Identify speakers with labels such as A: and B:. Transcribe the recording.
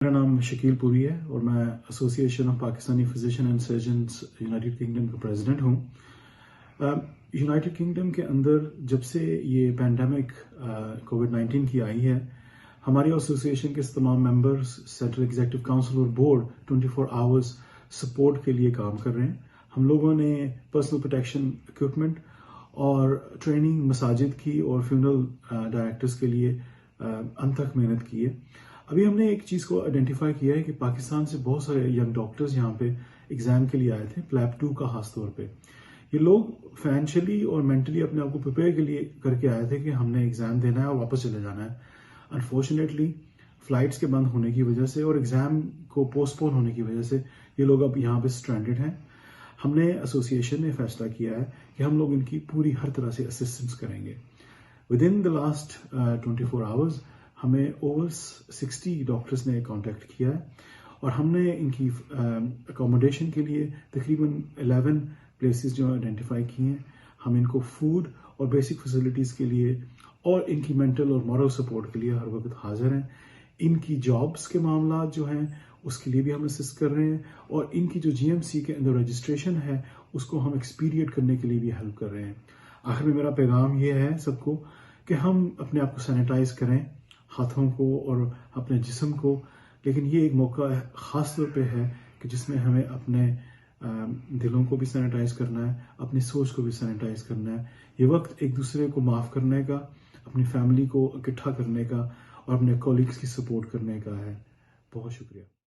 A: मेरा नाम शकील पुरी है और मैं association of Pakistani physician and surgeons United kingdom का प्रेसिडेंट हूँ। यूनाइटेड किंगडम के अंदर जब से ये पैंडमिक कोविड-19 की आई है, हमारी एसोसिएशन के तमाम मेंबर्स सेंट्रल एग्जीक्यूटिव काउंसिल और बोर्ड 24 आवर्स सपोर्ट के लिए काम कर रहे हैं। हम लोगों ने पर्सनल प्रोटेक्शन इक्विपमेंट और ट्रेनिंग मसाजिद की और फ्यूनरल डायरेक्टर्स के लिए अनथक मेहनत की है। अभी हमने एक चीज़ को आइडेंटिफाई किया है कि पाकिस्तान से बहुत सारे यंग डॉक्टर्स यहाँ पे एग्ज़ाम के लिए आए थे, फ्लैप 2 का खास तौर पे। ये लोग फाइनेंशियली और मेंटली अपने आप को प्रिपेयर के लिए करके आए थे कि हमने एग्ज़ाम देना है और वापस चले जाना है। अनफॉर्चुनेटली फ्लाइट्स के बंद होने की वजह से और एग्ज़ाम को पोस्टपोन होने की वजह से ये लोग अब यहाँ पे स्ट्रैंडेड हैं। हमने एसोसिएशन ने फैसला किया है कि हम लोग इनकी पूरी हर तरह से असिस्टेंस करेंगे। With in the last 24 hours हमें ओवर 60 डॉक्टर्स ने कांटेक्ट किया है और हमने इनकी अकोमोडेशन के लिए तकरीबन 11 प्लेसेस जो आइडेंटिफाई किए हैं। हम इनको फूड और बेसिक फैसिलिटीज़ के लिए और इनकी मेंटल और मॉरल सपोर्ट के लिए हर वक्त हाजिर हैं। इनकी जॉब्स के मामला जो हैं उसके लिए भी हम असिस्ट कर रहे हैं और इनकी जो जीएमसी के अंदर रजिस्ट्रेशन है उसको हम एक्सपीडिएट करने के लिए भी हेल्प कर रहे हैं। आखिर में मेरा पैगाम ये है सबको कि हम अपने आप को सैनिटाइज करें, हाथों को और अपने जिस्म को, लेकिन ये एक मौका है ख़ास तौर पे है कि जिसमें हमें अपने दिलों को भी सैनिटाइज करना है, अपनी सोच को भी सैनिटाइज करना है। ये वक्त एक दूसरे को माफ़ करने का, अपनी फैमिली को इकट्ठा करने का और अपने कॉलीग्स की सपोर्ट करने का है। बहुत शुक्रिया।